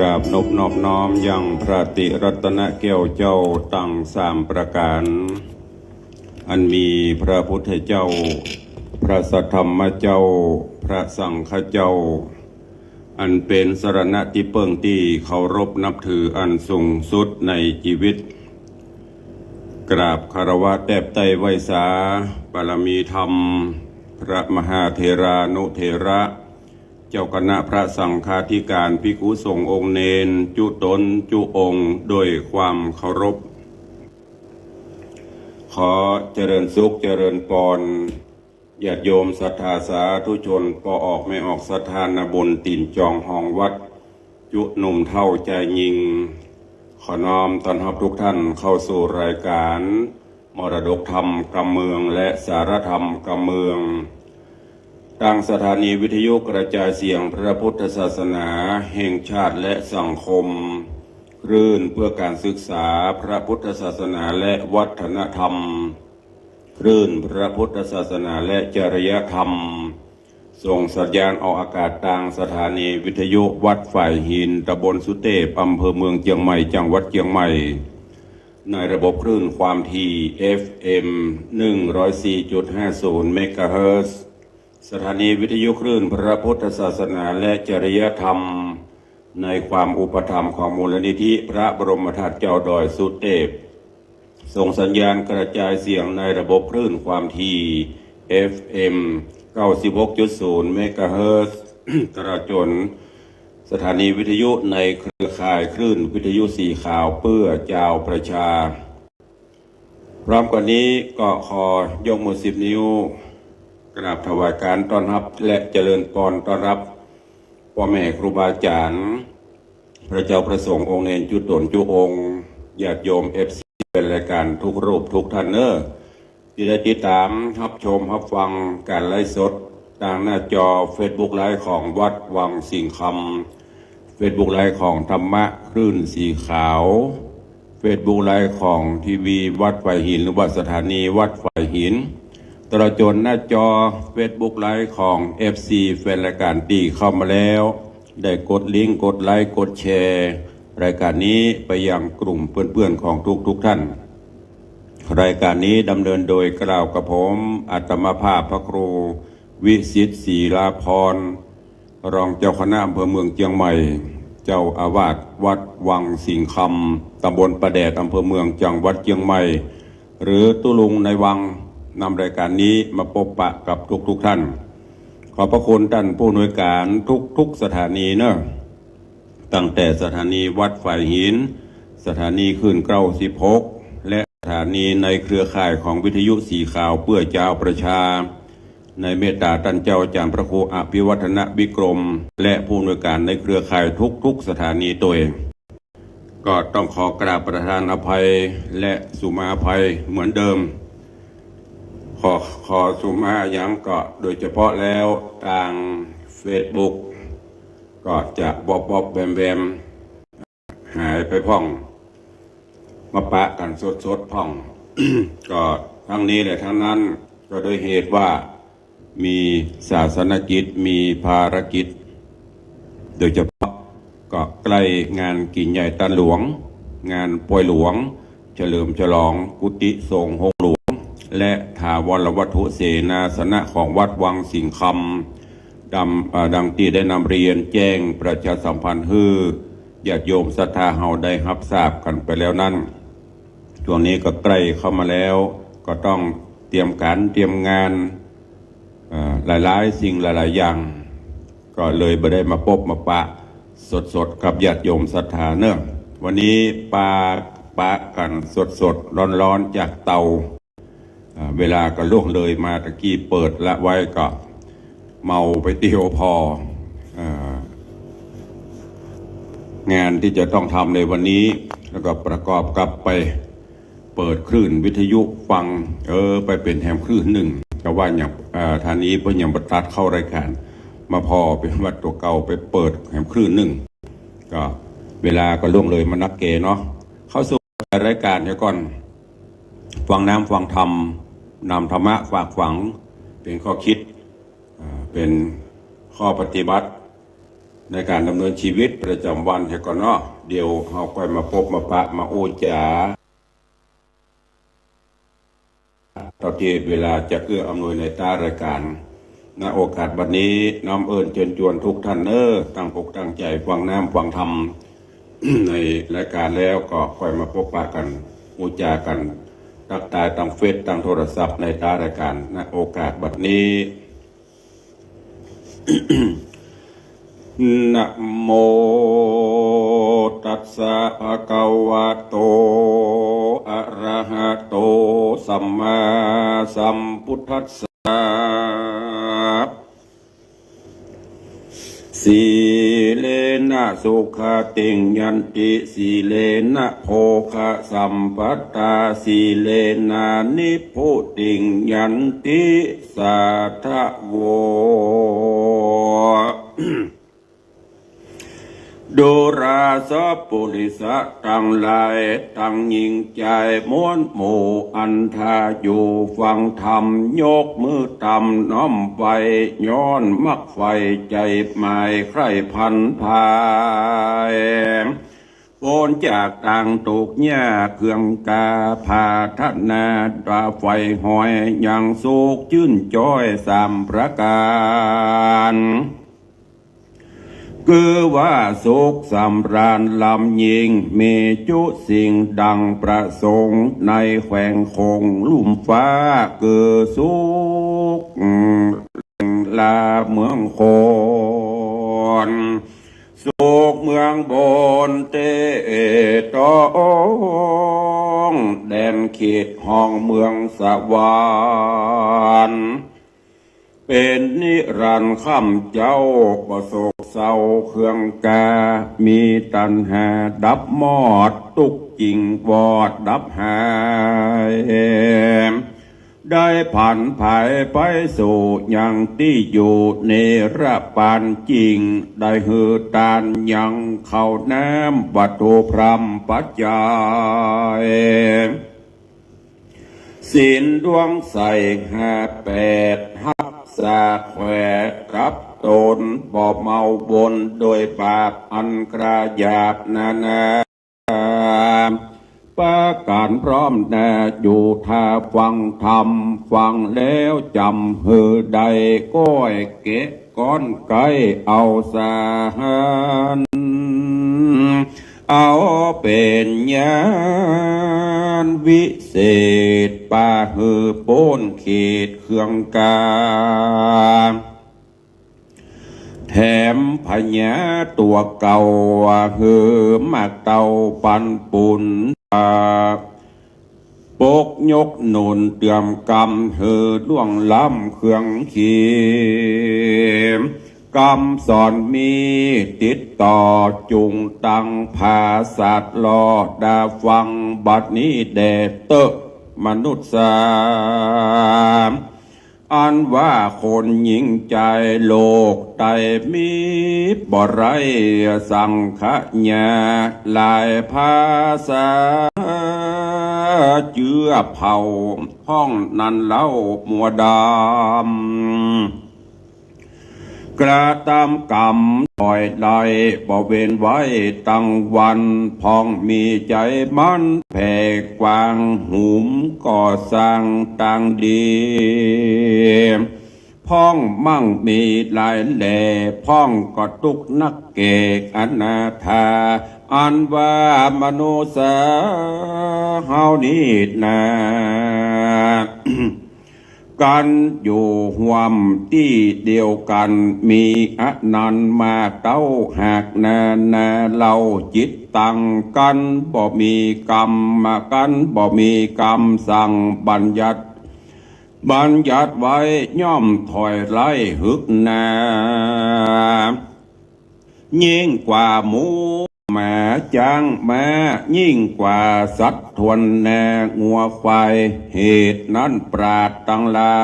ราบนบนอบน้อมยังพระติรัตนแก้วเจ้าตั้งสามประการอันมีพระพุทธเจ้าพระสัทธรรมเจ้าพระสังฆเจ้าอันเป็นสรณะที่เปิ่งที่เคารพนับถืออันสูงสุดในชีวิตกราบคารวะแทบไตรไวสาบารมีธรรมพระมหาเถรานุเถระเจ้าคณะพระสังฆาธิการภิกขุสงฆ์องค์เนนจุตนจุองค์โดยความเคารพขอเจริญสุขเจริญพรญาติโยมศรัทธาสาธุชนปอออกไม่ออกศรัทธานาบนตีนจองห้องวัดจุหนุ่มเท่าใจยิงขอน้อมต้อนรับทุกท่านเข้าสู่รายการมรดกธรรมกำเมืองและสารธรรมกำเมืองทางสถานีวิทยุกระจายเสียงพระพุทธศาสนาแห่งชาติและสังคมคลื่นเพื่อการศึกษาพระพุทธศาสนาและวัฒนธรรมคลื่นพระพุทธศาสนาและจริยธรรมส่งสัญญาณออกอากาศทางสถานีวิทยุวัดฝ่ายหินตำบลสุเทพอำเภอเมืองเชียงใหม่จังหวัดเชียงใหม่ในระบบคลื่นความถี่ FM 104.50 เมกะเฮิรตซ์สถานีวิทยุคลื่นพระพุทธศาสนาและจริยธรรมในความอุปถัมภ์ของมูลนิธิพระบรมธาตุเจ้าดอยสุเทพส่งสัญญาณกระจายเสียงในระบบคลื่นความถี่ FM 96.0 เมกะเฮิรตซ์ตลอดจนสถานีวิทยุในเครือข่ายคลื่นวิทยุสีขาวเพื่อเจ้าประชาพร้อมกันนี้ก็ขอยกมือ10 นิ้วกราบถวายการต้อนรับและเจริญพรต้อนรับพ่อแม่ครูบาอาจารย์พระเจ้าประสงค์องค์เนนจุตนจุองค์ญาติโยม FC เป็นรายการทุกรูปทุกท่านที่ได้ติดตามรับชมรับฟังการไลฟ์สดทางหน้าจอ Facebook ไลฟ์ของวัดวังสิงห์คำ Facebook ไลฟ์ของธรรมะคลื่นสีขาว Facebook ไลฟ์ของทีวีวัดฝ่ายหินหรือว่าสถานีวัดฝ่ายหินตลอดจนหน้าจอ Facebook ไลฟ์ของ FC แฟนรายการตีเข้ามาแล้วได้กดลิงก์กดไลค์กดแชร์รายการนี้ไปยังกลุ่มเพื่อนๆของทุกท่านรายการนี้ดำเนินโดยกล่าวกับผมอาตมาภาพพระครูวิสิทธิ์ศรีลาภรณ์รองเจ้าคณะอำเภอเมืองเชียงใหม่เจ้าอาวาสวัดวังสิงห์คำตำบลประแดดอำเภอเมืองจังหวัดเชียงใหม่หรือตุลุงในวังนำรายการนี้มาพบปะกับทุกท่านขอบพระคุณท่านผู้อำนวยการทุกสถานีตั้งแต่สถานีวัดฝ่ายหินสถานีคลื่น96และสถานีในเครือข่ายของวิทยุสีขาวเพื่อเจ้าประชาในเมตตาท่านเจ้าอาจารย์พระครูอภิวัฒนวิกรมและผู้อำนวยการในเครือข่ายทุกสถานีตัวเองก็ต้องขอกราบประทานอภัยและสุมาอภัยเหมือนเดิมขอสุมายังก็โดยเฉพาะแล้วทาง Facebook ก็จะบแบมหายไปพ่องมาปะกันสดพ่อง ก็ทั้งนี้และทั้งนั้นก็โดยเหตุว่ามีศาสนกิจมีภารกิจโดยเฉพาะก็ใกล้งานกินใหญ่ตันหลวงงานปวยหลวงเฉลิมฉลองกุฏิสงฆ์หงหลวงและถาวรวัตถุเสนาสนะของวัดวังสิงห์คำดังที่ได้นำเรียนแจ้งประชาสัมพันธ์ญาติโยมศรัทธาเฮาได้รับทราบกันไปแล้วนั้นช่วงนี้ก็ใกล้เข้ามาแล้วก็ต้องเตรียมการเตรียมงานหลายสิ่งหลายอย่างก็เลยไม่ได้มาพบมาปะสดกับญาติโยมศรัทธาวันนี้ปะกันสดร้อนจากเตาเวลาก็ล่วงเลยมาตะกี้เปิดละไว้ก็เมาไปเที่ยวพองานที่จะต้องทำในวันนี้แล้วก็ประกอบกับไปเปิดคลื่นวิทยุฟังไปเป็นแฮมคลื่นหนึ่งแต่ว่าอย่างทางนี้เพิ่งยังประตัดเข้ารายการมาพอเป็นวัดตัวเก่าไปเปิดแฮมคลื่นหนึ่งก็เวลาก็ล่วงเลยมานักเกเนาะเข้าสู่รายการเดี๋ยวก่อนฟังน้ำฟังธรรมนำธรรมะฝากฝังเป็นข้อคิดเป็นข้อปฏิบัติ ในการดำเนินชีวิตประจำวันให้ก่อนเนาะเดี๋ยวเราค่อยมาพบมาปะมาโอ้จาตอนที่เวลาจะเอื้ออำนวยในตารายการณโอกาสบัดนี้น้อมเอิญเชิญชวนทุกท่านตั้งอกตั้งใจฟังน้ำฟังธรรม ในรายการแล้วก็ค่อยมาพบปะกันอุจากันตักตายตั้งเฟซตั้งโทรศัพท์ในตารายการณโอกาสบัดนี้ นะโมตัสสะภะคะวะโตอะระหะโตสัมมาสัมพุทธัสสะสีเลนะสุขติงยันติสีเลนะโภคะสัมปัตตาสีเลนะนิพพุติงยันติสัทธโว ดูราสปุริสะตั้งหลายตั้งยิ่งใจม้วนหมู่อันทาอยู่ฟังธรรมยกมือตำน้อมไฟย้อนมักไฟใจหมายใครพันพายโอนจากต่างตุกหญ้าเครื่องกาพาทัดนาตาไฟหอยอย่างสุกชื่นจ้อยสามประการคือว่าสุขสำราญลำยิงมีจุสิ่งดังประสงค์ในแขวงคงลุ่มฟ้าคือสุขลาเมืองโคนสุขเมืองบนเตตองแดนเขตห้องเมืองสวรรค์เป็นนิรันดร์ข้ำเจ้าประสบเศร้าเครื่องกามีตัณหาดับมอดตุกจิงวอดดับหายได้ผ่านภายไปสู่ยังที่อยู่ในระปานจริงได้หือตานยังเข้าน้ำวัตถุพรำปัจจัยศีลดวงใส58หักษาแขวรับตนบ่เมาบนโดยบาปอันกระหยาบนานาประการพร้อมแน่อยู่ท่าฟังธรรมฟังแล้วจำเฮือใดก้อยเกะก้อนไก่เอาสาหันเอาเป็นญาณวิเศษป่าหือโป้นเขตเครื่องกาแถมพญาตัวเก่าหือมาเต่าปันปุนปกยกหนุนเตือมกำหือล่วงล้ำเครื่องขีมกำสอนมีติดต่อจุงตังภาษาลอดาฟังบัดนี้แดเตอมนุษย์สามอันว่าคนหญิงใจโลกไตมีบ่ไรสังขญาลายภาษาเจือเผาห้องนั้นเล่ามัวดำกระตำกรรมถอยไล่บ่เว้นไว้ตั้งวันพองมีใจมันแผ่กว้างหุมก่อสร้างต่างดีพ้องมั่งมีหลายแหล่พ้องก็ตุกนักเกกอนาถาอันว่ามนุษย์เฮานี้นากันอยู่ห่วมที่เดียวกันมีอนันต์มาเต้าหากนาเราจิตตั้งกันบ่มีกรรมมากันบ่มีกรรมสั่งบัญญัติไว้ย่อมถอยไล่หึกนายิ่งกว่าหมูแม่จางแม่ยิ่งกว่าสัตว์ทวนแนงัวควายเหตุนั้นปราดตั้งลา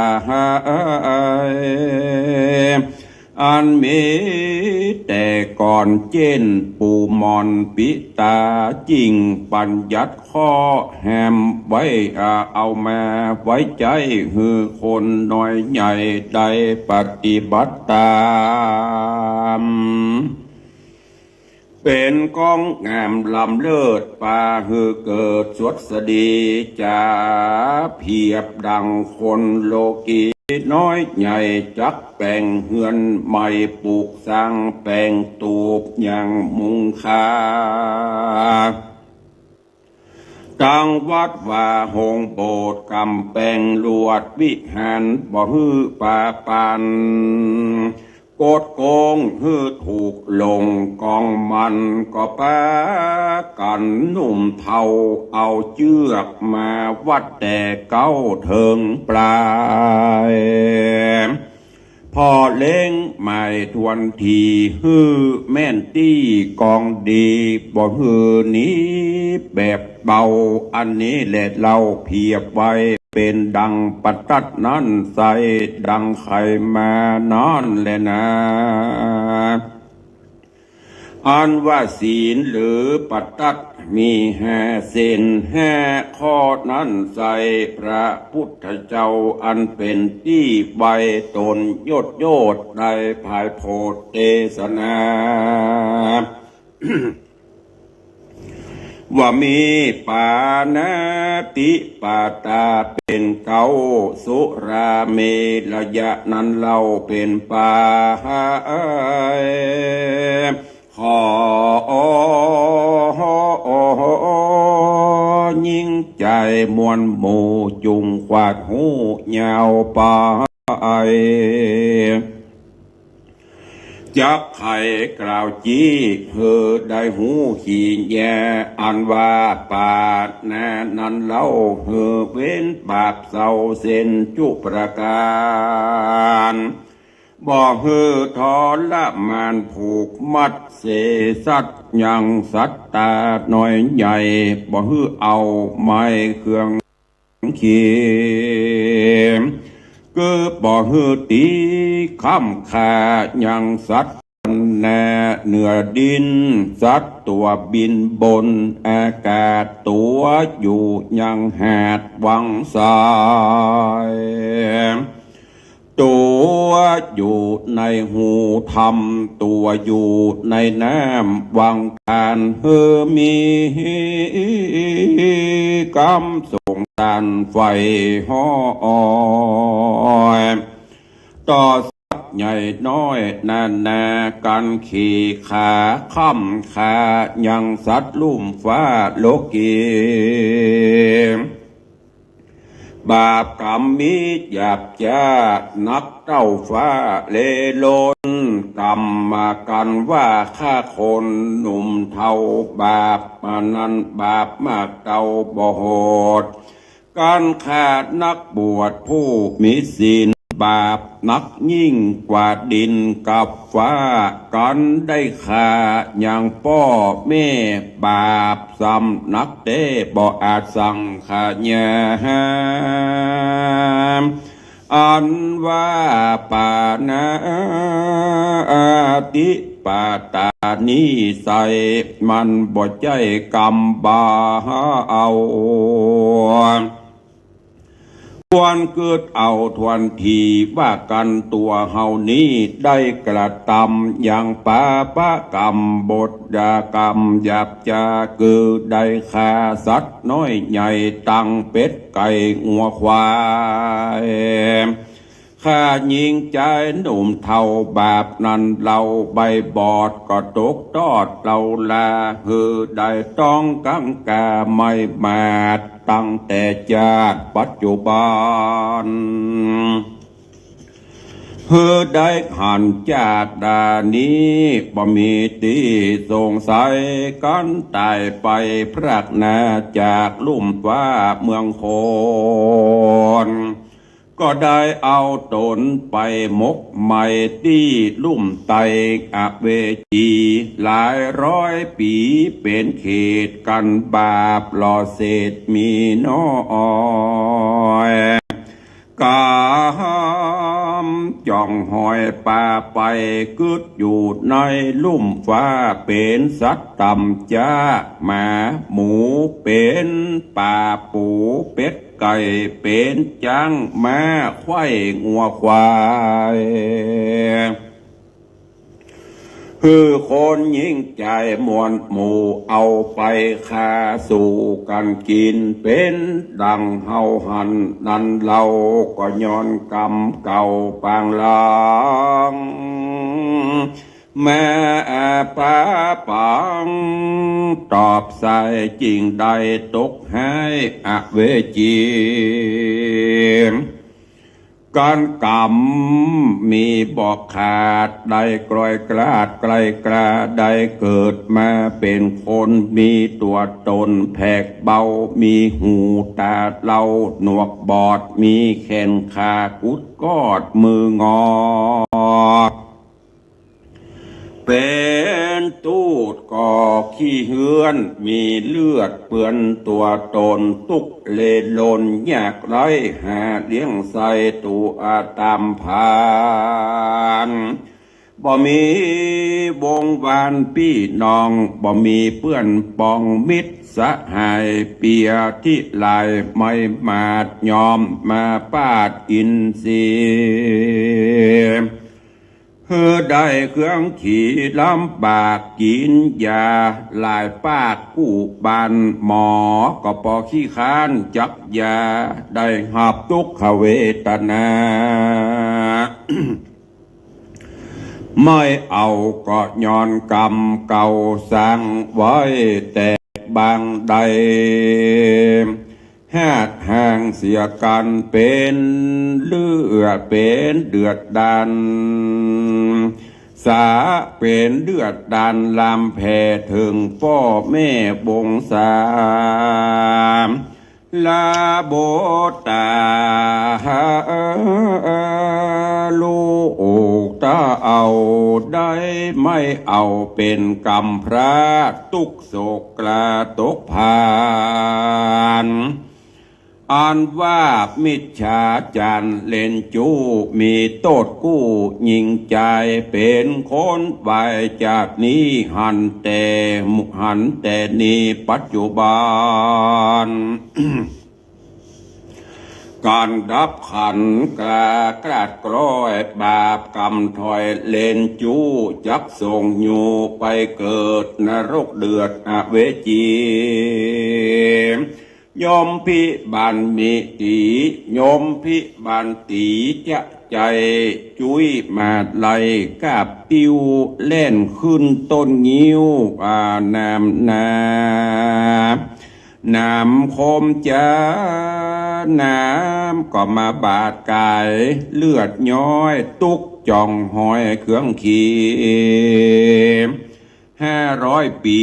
อันมีแต่ก่อนเจนปูมอนปิตาจริงปัญญัติข้อแหมไว้เอามาไว้ใจหือคนน้อยใหญ่ได้ปฏิบัติตาม เป็นก้องงามลำเลิศป่าฮือเกิดสวดสดีจะเพียบดังคนโลกีน้อยใหญ่จักแปลงเฮือนใหม่ปลูกสร้างแปลงตูบอย่างมุงคาตังวัดว่าหงโบสถ์กำแปลงลวดวิหารบ่ฮือป่าปันโกดโกงฮือถูกลงกองมันก็ปากันหนุ่มเทาเอาเชือกมาวัดแต่เก้าเถิงปลายพอเล้งไม่ทวนทีฮือแม่นตี้กองดีบ่ฮือนี้แบบเบาอันนี้แหละเราเพียบไว้เป็นดังปัตตัดนั้นใส่ดังไข่มานอนแลยนะอันว่าศีลหรือปัตตัดมี5 เส้น5 ข้อนั้นใส่พระพุทธเจ้าอันเป็นที่ใบตนโยดในภายโพธิเทศนาว่ามีปานาติปาตาเป็นเกาสุราเมรยะนั้นเราเป็นปาขอยิ่งใจมวลหมู่จุงขวาดหูยาวปาจักไข่กล่าวจี้เฮอได้หูขี่แย่อันว่าปาดแน่นั้นเล่าเฮอเว้นบาปเศร้าเส้นจุประการบ่เฮอทรละมานผูกมัดเสสัตยังสัตตาหน่อยใหญ่บ่เฮอเอาไม้เครื่องเขียมก็บ่ฮือตีค้ำขายังสัตว์แน่เหนือดินสัตว์ตัวบินบนอากาศตัวอยู่ยังหาดวังสายตัวอยู่ในหูธรรมตัวอยู่ในน้ำวังการเฮอมีกำส่งตันไฟห้อยต่อสัตว์ใหญ่น้อยนานากันขี่ขาค่ำขายังสัตว์ลุ่มฟ้าโลกีบาปกรรมมิหยาบจ้านักเต้าฟ้าเลโลนกรรมมากันว่าฆ่าคนหนุ่มเทาบาปมานั้นบาปมากเต่าบ่โหดการขาดนักบวชผู้มีศีลบาปนักยิ่งกว่าดินกับฟ้ากันได้ขาอย่างพ่อแม่บาปซ้ำนักเด้บ่อาจสั่งขาญาอันว่าปานาติปาตานิใส่มันบ่ใจกรรมบาเอาควรเกิดเอาทวนทีว่ากันตัวเฮานี้ได้กระทำอย่างปาปะกรรมบทดากรรมหยาบจาคือได้ฆ่าสัตว์น้อยใหญ่ตั้งเป็ดไก่งัวควายข้ายิงใจหนุ่มเท่าบาปนั้นเราใบบอดก็ตกตอดเราลาฮือได้ต้องกังกาไม่มาตั้งแต่ชาติปัจจุบันเฮือได้หันจากดานี้บ่มีตีสงสัยกันตายไปพรากนาจากลุ่มฟ้าเมืองโคนก็ได้เอาตนไปมกใหม่ที่ลุ่มไตอเวจีหลายร้อยปีเป็นเขตกันบาปหล่อเศษมีน้อยกามจ่องหอยป่าไปกึดอยู่ในลุ่มฟ้าเป็นสัตว์ต่ำจ้าหมาหมูเป็นป่าปูเป็ดไก่เป็นจังม้าควายงัวควาย คือคนยิ่งใจมวลหมู่เอาไปคาสู่กันกินเป็นดังเฮาหันนั้นเราก็ย้อนกรรมเก่าปางหลังแม่ป้าปังตอบใส่จริงใดตกให้อเวจีการกรรมมีบอกขาดได้กลอยกลาดไกลกลาได้เกิดมาเป็นคนมีตัวตนแผกเบามีหูตาเล่าหนวกบอดมีแขนขากุดกอดมืองอเป็นตูดก่อขี้เหือนมีเลือดเปื้อนตัวตนตุกเลลนอยากไร้หาเลี้ยงใส่ตัวอาตามพานบ่มีวงวานพี่น้องบ่มีเพื่อนปองมิตรสหายเปียที่ลายไม่มาดยอมมาปาดอินทรีได้เครื่องขี่ลำบากกินยาลายปากกู้บานหมอก็ปอขี้ค้านจักยาได้หับทุกขเวทนา ไม่เอาก็ย้อนกรรมเก่าสร้างไว้แต่บางใดหากห่างเสียกันเป็นเลือดเป็นเดือดดันสาเป็นเดือดดันลำแผ่ถึงพ่อแม่บงสามลาโบตาลูกตาเอาได้ไม่เอาเป็นกรรมพระตุกโศกกลาตกผ่านอ่านว่ามิจฉาจารเล่นจูมีโทษกู้ยิงใจเป็นคนไปจากนี้หันแต่นี้ปัจจุบัน การดับขันกราดกร้อยบาปกรรมถอยเลนจูจักส่งอยู่ไปเกิดนรกเดือดอเวจียมพิบันมิตียมพิบันตีจะใจจุ้ยมาไลกับปิวเล่นขึ้นต้นงิ้วน้ำคมจ้าน้ำก็มาบาดกายเลือดย้อยตุกจ่องหอยเครื่องขี500 ปี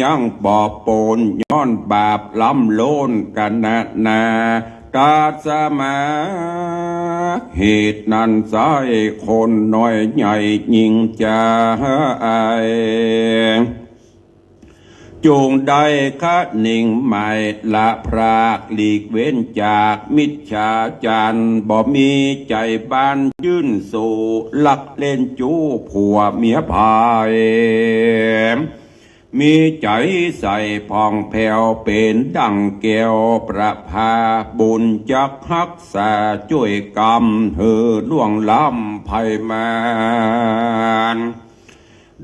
ยังบอบโปนย้อนบาปล้ำโลนกันนาตาสมาเหตุนั้นสายคนน้อยใหญ่ยิงใจจงได้คะนิ่งใหม่ละพรากหลีกเว้นจากมิจฉาจารบ่มีใจบ้านยื่นสู่ลักเล่นจู้ผัวเมียพายมีใจใส่พองแผ่วเป็นดังแก้วประภาบุญจักฮักษาช่วยกรรมล่วงล้ำภัยมาน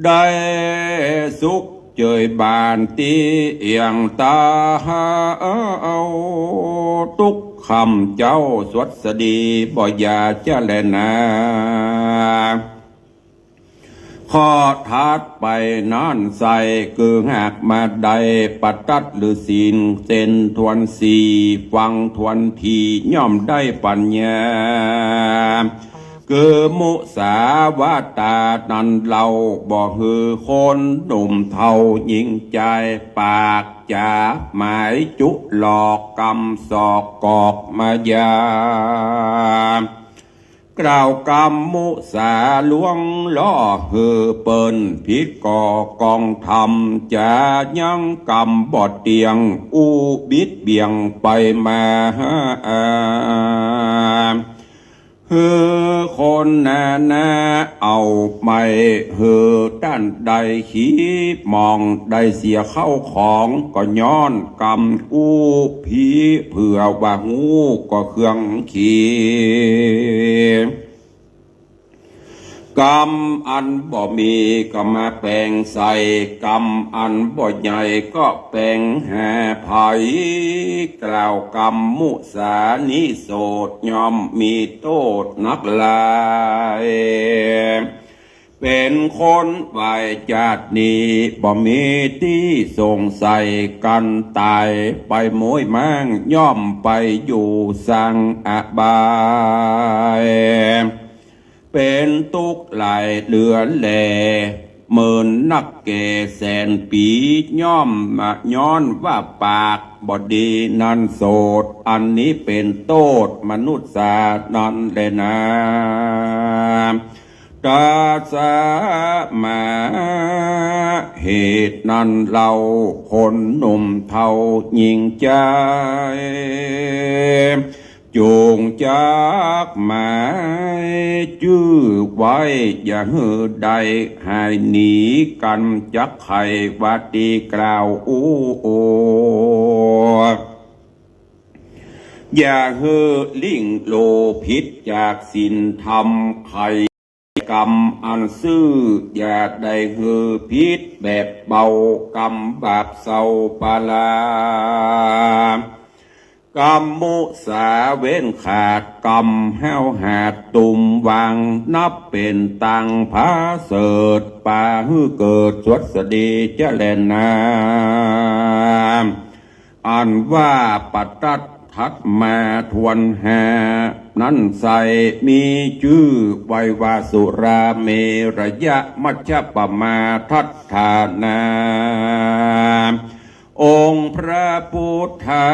ได้สุขเจยบานตีเอียงตาเอาทุกคำเจ้าสวัสดีบ่อยาจะแลนาข้อทัดไปนั่นใส่คือหากมาใดปัดตัดหรือศีลเส้นทวนสีฟังทวนทีย่อมได้ปัญญาคือมุสาวาตานันเราบอกฮือคนหนุ่มเท่ายิงใจปากจ่าหมายจุหลอกกำศอกกอกมายากล่าวกรรมมุสาลวงล่อฮือเปิ้นพิษก่อกองธรรมจะยังกรรมบอดเตียงอุบิดเบี่ยงไปมาคนนาเอาไม่ด้านใดขี้มองได้เสียเข้าของก็ย้อนกรรมผีเผื่อว่าหูก็เครื่องขี้ กรรมอันบ่มีก็มาแปลงใส่กรรมอันบ่ใหญ่ก็แปลงแห่ไผกล่าวกรรมมุสานิโสดย่อมมีโทษนักหลายเป็นคนไหวจาตินี้บ่มีที่สงสัยกันตายไปโมยมั่งย่อมไปอยู่สังอบายเป็นทุกข์หลายเดือนแลหมื่นนักเกแสนปีย่อมมาย้อนว่าปากบดีนันโสดอันนี้เป็นโทษมนุษย์สานันแลนะตาสามาเหตุนั้นเราคนหนุ่มเทายิงใจจูงจากหมายจื้อไว้อย่าหือใดหายหนีกันจักไขวัดดีกล่าวอู้โออย่าหือลิงโลพิษจากศีลธรรมไขกรรมอันซื่ออย่าได้หือพิษแบบเบากรรมบาปเศร้าปาลากรรมมุสาเว้นขาดกรรมแห้วหาดตุ่มวังนับเป็นตังพาเสดป่าฮือเกิดสวดสดีเจริญนาอันว่าปัตตัดทัดมาทวนหานั้นใสมีชื่อไว้ว่าสุราเมระยะมัชฌปมาทัฏฐานาองค์พระพุทธา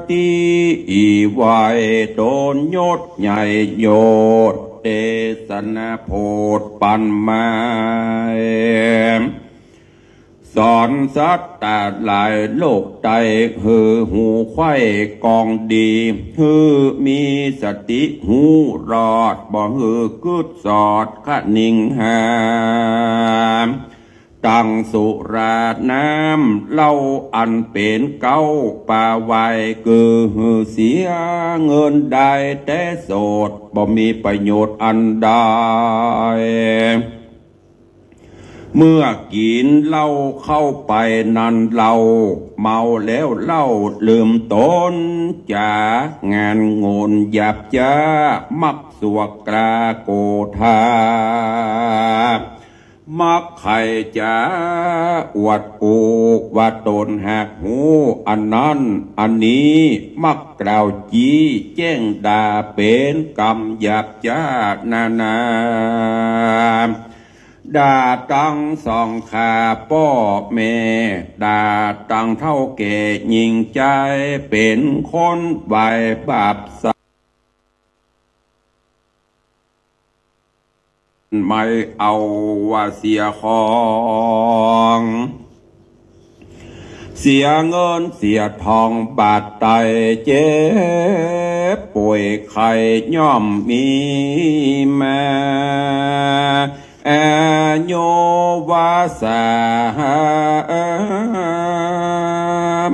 ตีไว้โดนยศใหญ่โยดเตสนาโพธปันมาสอนสัตว์แต่หลายโลกใจหือหูไข่กองดีหือมีสติหูรอดบ่หือกึดสอดขะนิ่งหามตั้งสุราน้ำเล่าอันเป็นเก้าป่าไว้คือหือเสียเงินได้แต่โสดบ่มีประโยชน์อันใดเมื่อกินเหล้าเข้าไปนั้นเราเมาแล้วเล่าลืมตนจากงานโงนหยาบจ้ามักสวกกราโกธามักไข่จ้าอวดปูกว่าตนหักหูอันนั้นอันนี้มักกล่าวจี้แจ้งด่าเป็นกรรมหยาบจ้านาด่าตังสองขาป้อแม่ด่าตังเท่าแก่ยิงใจเป็นคนใบบาปสัตว์ไม่เอาว่าเสียของเสียเงินเสียทองบาดไตเจ็บป่วยไข้ย่อมมีมาโยวาสา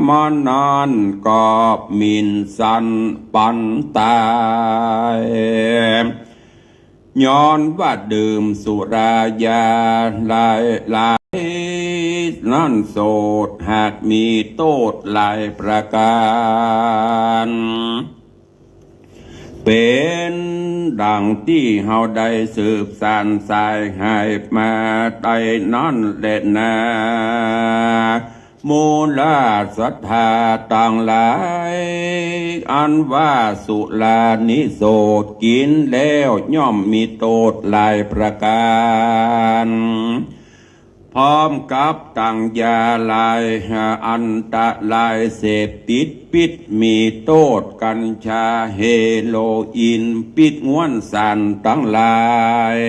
มานานก็มินสันปันตายย้อนว่าดื่มสุรายาหลายนั่นโสดหากมีโทษหลายประการเป็นดังที่เฮาได้สืบสานสายหายมาได้นั่นแหละนะมูลศรัทธาต่างหลายอันว่าสุรานิโสดกินแล้วย่อมมีโทษหลายประการพร้อมกับตังยาลายอันตะลายเสพติดปิดมีโทษกัญชาเฮโรอีนปิดง้วนสันตั้งหลาย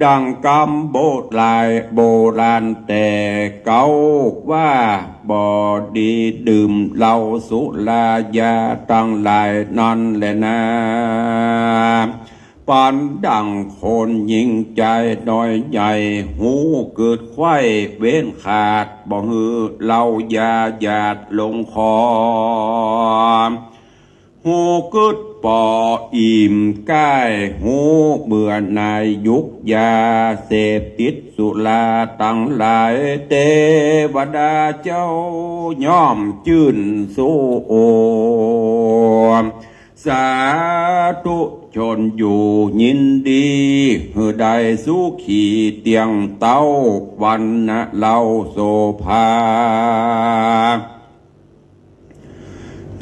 ดังกำโบลายโบราณแต่เก่าว่าบ่ดีดื่มเหล้าสุรายาตั้งหลายนั่นแหละนะปานดังคนยิงใจน้อยใหญ่หูเกิดไข้เว้นขาดบ่หือเหล้ายาหยาดลงคอห หูกึดปออิ่มกายหูเบื่อนายยุกยาเสพติดสุราตั้งหลายเทวดาเจ้าย่อมจื่นสู้โอสาธุชนอยู่ยินดีหือได้สุขีเตียงเต้าวันนะเล่าโสภา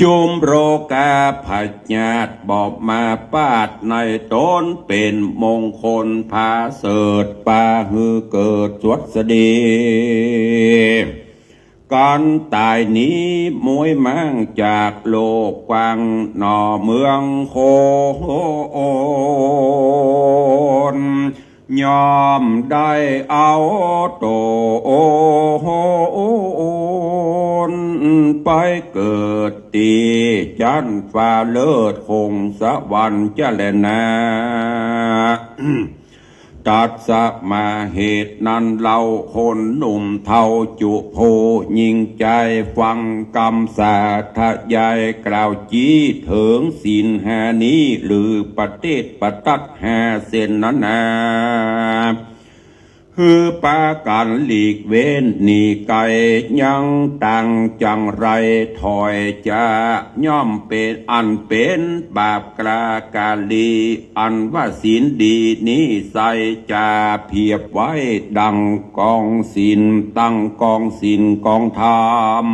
จุมโรกาผัจญาตบอบมาปาดในต้นเป็นมงคลพาเสดปาหือเกิดสวดสดีการตายนี้มวยมั่งจากโลกกว้างหน่อเมืองโคโอนยอมได้เอาโตนไปเกิดตีจันฟ้าเลิศคงสวรรค์เจริญนาตัดสมาเหตุนั้นเราคนหนุ่มเท่าจุโพยิงใจฟังกำสาทะยายกล่าวจี้ถึงศีลหานี้หรือปฏิปตัดหาเส้นนั้นนาคือปาการหลีกเว้นหนีไกยังตังจังไรถอยจะย่อมเป็นอันเป็นบาปกลากาลีอันว่าศีลดีนี้ใส่จะเพียบไว้ดังกองศีลตั้งกองศีลกองธรรม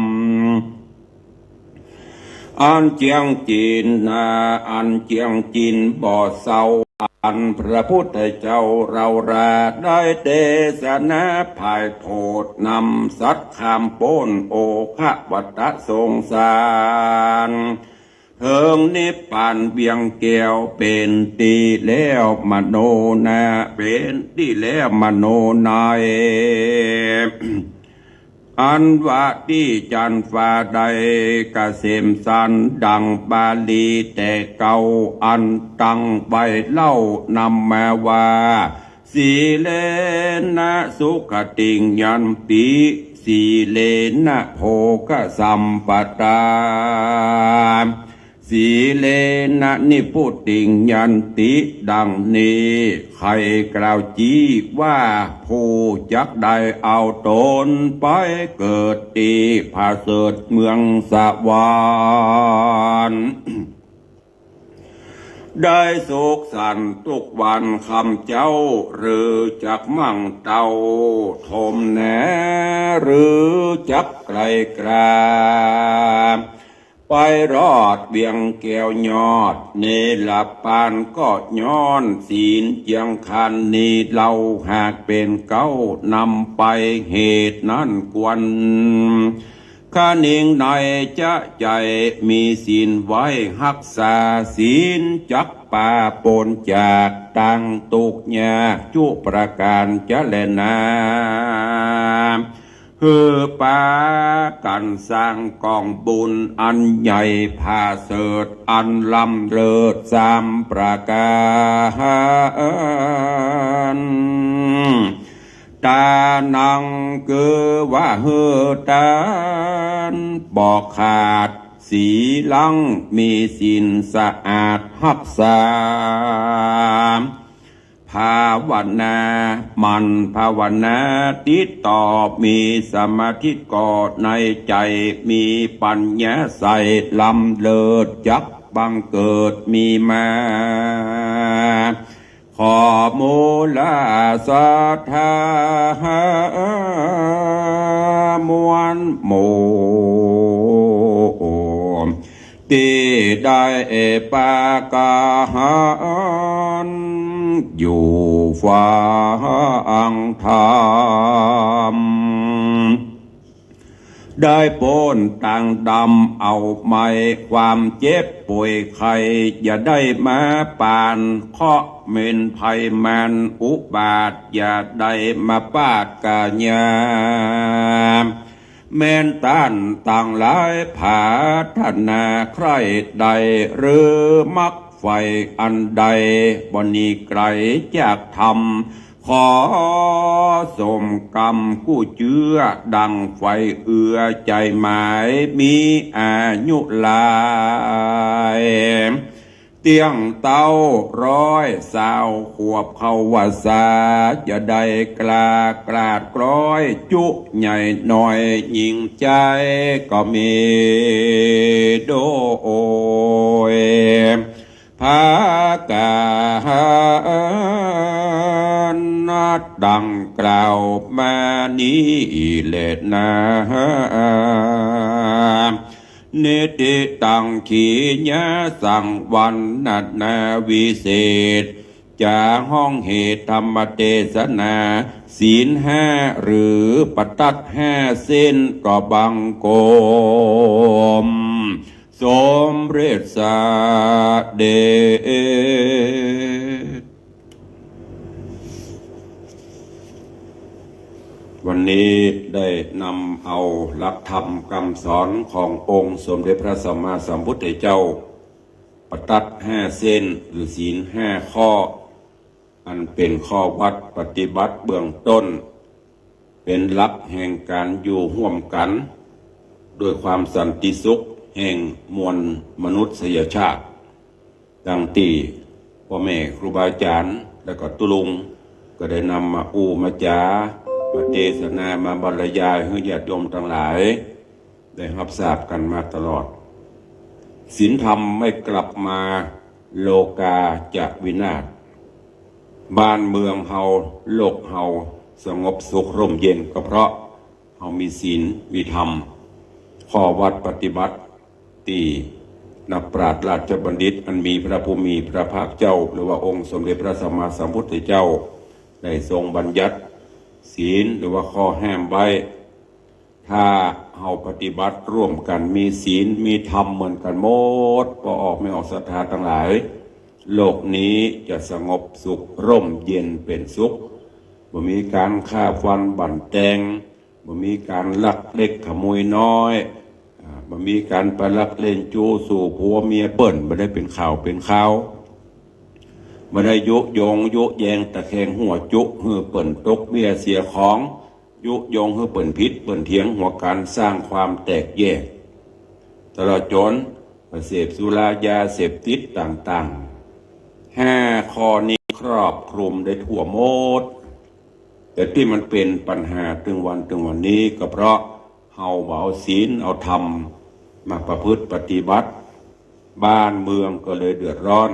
อันเจียงจีนนาอันเจียงจีนบ่อเศร้าอันพระพุทธเจ้าเราราได้เทศนาภายโพดนำสัตว์คำป้นโอคะวัตสงสารเทิงนิพพานเบียงแก้วเป็นตีแล้วมโนนาเป็นตีแล้วมโนนายอันว่าที่จันฟ้าใดกเษมสันดังบาลีแต่เก่าอันตั้งใบเล่านำมาว่าสีเลนะสุขติงยันติสีเลนะโภคสัมปตาสีเลนะนิพุติงยันติดังนี้ใครกล่าวจี้ว่าผู้จักได้เอาตนไปเกิดตีผาเสดเมืองสวรรค์ได้สุขสันต์ทุกวันคำเจ้าหรือจักมั่งเต้าทมแหนหรือจักไกลกราไปรอดเบียงแก้วยอดเนลปานก็ย้อนศีลเจียงคันนี้เราหากเป็นเก้านำไปเหตุนั้นกวนข้านิ่งในจะใจมีศีลไว้รักษาศีลจักป่าปนจากตั้งตุกยาจุประการเจริญนาคือปากันสร้างกองบุญอันใหญ่พาเสดอันลำเลิศสามประการตานังคือว่าเฮตานบอกขาดสีลังมีศีลสะอาดรักษาภาวนามันภาวนาติดต่อมีสมาธิก่อในใจมีปัญญาใส่ลำเลิศจักบังเกิดมีมาขอมูลาสัทธามวลโมที่ได้ปากาหันอยู่ฟังธรรมได้โปนต่างดำเอาไม่ความเจ็บป่วยไข้อย่าได้มาปานเคาะเมนภัยมันอุบาทอย่าได้มาปาดกาญาแม่นต้านต่างหลายผาธนาใครใดหรือมักไฟอันใดบนีไกลจากธรรม ขอสมกรรมกู้เจือดังไฟเอือใจหมายมีอายุหลายเตียงเต้า120 ขวบเข้าวาสาจะได้กล้ากราดกร้อยจุใหญ่หน่อยยิงใจก็มีโดยภากานัดดังกล่าวมานี้เลดนาเนติตังขีญาสังวันนัดนาวิเศษจาห้องเหตุธรรมเทศนาศีล5หรือปตัด5 เส้นก็บังโกมสมเร็จสาเดชวันนี้ได้นำเอาหลักธรรมคำสอนขององค์สมเด็จพระสัมมาสัมพุทธเจ้าปตัด5 เส้นหรือศีล5 ข้ออันเป็นข้อวัดปฏิบัติเบื้องต้นเป็นหลักแห่งการอยู่ร่วมกันด้วยความสันติสุขแห่งมวลมนุษยชาติดังที่พ่อแม่ครูบาอาจารย์และก็ตุลุงก็ได้นำมามาจามาเทศนามาบรรยายให้ญาติโยมทั้งหลายได้รับทราบกันมาตลอดศีลธรรมไม่กลับมาโลกาจะวินาศบ้านเมืองเฮาโลกเฮาสงบสุขร่มเย็นก็เพราะเฮามีศีลมีธรรมข้อวัดปฏิบัติตีนักปราชญ์ราชบัณฑิตอันมีพระภูมิพระภาคเจ้าหรือว่าองค์สมเด็จพระสัมมาสัมพุทธเจ้าได้ทรงบัญญัติศีลหรือว่าข้อห้ามไว้ถ้าเฮาปฏิบัติร่วมกันมีศีลมีธรรมเหมือนกันหมดก็ออกไม่ออกศรัทธาทั้งหลายโลกนี้จะสงบสุขร่มเย็นเป็นสุขบ่มีการฆ่าฟันบั่นแตงบ่มีการลักเล็กขโมยน้อยบ่มีการไปลักเล่นจู้สู่ผัวเมียเปิ้นบ่ได้เป็นข่าวเป็นข่าวบ่ได้ยุยงยุแยงตะแคงหัวจุฮือเปิ้นตกเบี้ยเสียของยุยงฮือเปิ้นผิดเปิ้นเถียงหัวการสร้างความแตกแยกตลอดจนเสพสุรายาเสพติดต่างๆ5 ข้อนี้ครอบคลุมได้ทั่วหมดแต่ที่มันเป็นปัญหาถึงวันนี้ก็เพราะเฮาบ่เอาศีลเอาธรรมมาประพฤติปฏิบัติบ้านเมืองก็เลยเดือดร้อน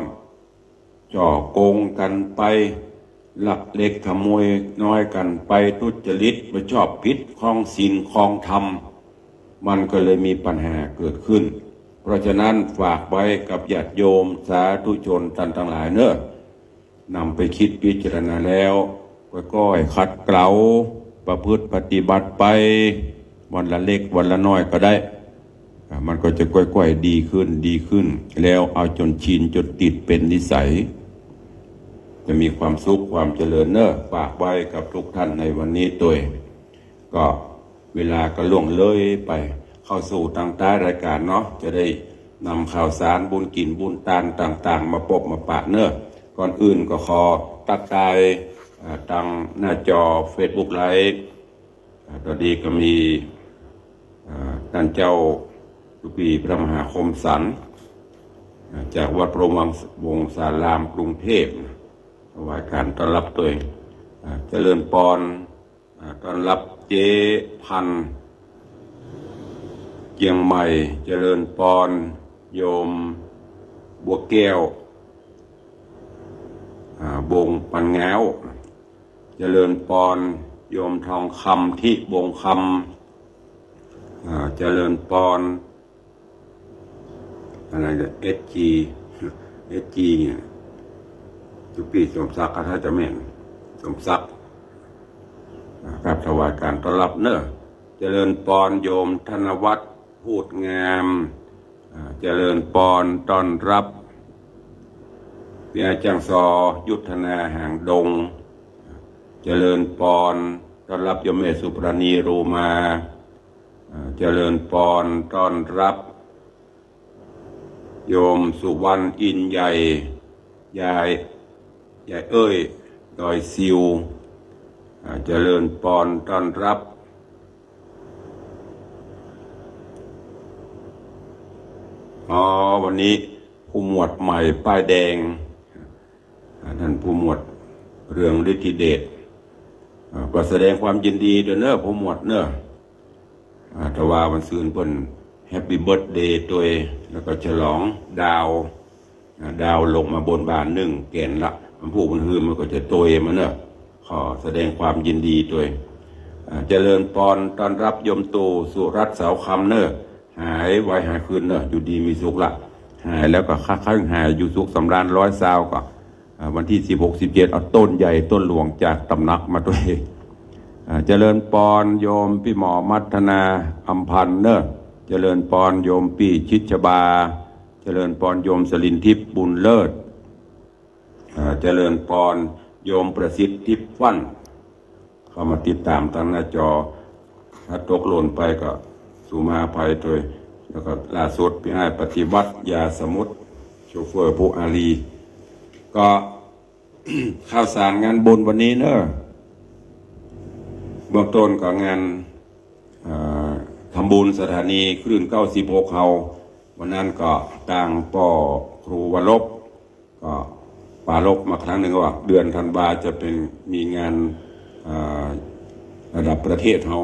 จ่อโกงกันไปลักเล็กขโมยน้อยกันไปทุจริตไม่ชอบผิดคลองศีลคลองธรรมมันก็เลยมีปัญหาเกิดขึ้นเพราะฉะนั้นฝากไว้กับญาติโยมสาธุชนท่านทั้งหลายเนอะนำไปคิดพิจารณาแล้วก็ให้ขัดเกลาประพฤติปฏิบัติไปวันละเล็กวันละน้อยก็ได้มันก็จะค่อยๆดีขึ้นแล้วเอาจนชินจนติดเป็นนิสัยจะมีความสุขความเจริญเนอะฝากไว้กับทุกท่านในวันนี้ตัวก็เวลาก็ล่วงเลยไปเข้าสู่ทางใต้รายการเนาะจะได้นำข่าวสารบุญกินบุญตานต่างๆมาปบมาปะเนอะก่อนอื่นก็ขอตักทายทางหน้าจอ Facebook Live ตอนนี้ก็มีท่านเจ้าทุกีพระมหาคมสันจากวัดพรหมวงศารามกรุงเทพถวายการต้อนรับตัวเองเจริญปอนต้อนรับเจ๊พันเกียงใหม่เจริญปอนโยมบัวแก้วบงปันแง้วเจริญปอนโยมทองคำที่บงคำเจริญปอนอะไรเนี่ยSGเนี่ยทุกปีสมศักดิ์ถ้าจะแม่นสมศักดิ์กับถวายการต้อนรับเนอะเจริญปอนโยมธนวัฒน์พูดงามเจริญปอนต้อนรับพี่อาจารย์ซอยุทธนาหางดงเจริญปอนต้อนรับโยมเมสุปราณีรูมาเจริญปอนต้อนรับโยมสุวรรณอินใหญ่ยายเอ้ยดอยซิว เจริญพรต้อนรับวันนี้ผู้หมวดใหม่ป้ายแดงท่านผู้หมวดเรืองฤทธิเดชก็แสดงความยินดีด้วยเนอะผู้หมวดเนอะทว่าวันซืนเพิ่นแฮปปี้เบิร์ธเดย์ตัวแล้วก็ฉลองดาวลงมาบนบานหนึ่งแก่นละมันผู้มันฮือมันก็จะตัวมันเนอะขอแสดงความยินดีด้วยเจริญพรต้อนรับยมตูสุรัตน์เสาคำเนอะหายไวหายคืนเนอะอยู่ดีมีสุขละหายแล้วก็ค่าหายอยู่สุขสำราญร้อยซาวก็วันที่16-17เอาต้นใหญ่ต้นหลวงจากตำหนักมาด้วยเจริญพรโยมพี่หมอมัทนาอัมพันธ์เนอะเจริญพรโยมพี่ชิดชบาเจริญพรโยมสลินทิพย์บุญเลิศเจริญพรโยมประสิทธิ์ทิพย์ฟั่นเข้ามาติดตามทางหน้าจอถ้าตกหล่นไปก็สุมาภัยโดยแล้วก็ล่าสุดพี่อ้ายปฏิบัติยาสมุทรโชเฟอร์ผู้อารีก็ ข้าวสารงานบุญวันนี้เนอะเบื้องต้นก็งานทำบุญสถานีคลื่น96เฮาวันนั้นก็ต่างป่อครูวรบก็ปาลบมาครั้งหนึ่งว่าเดือนธันวาจะเป็นมีงานระดับประเทศเฮา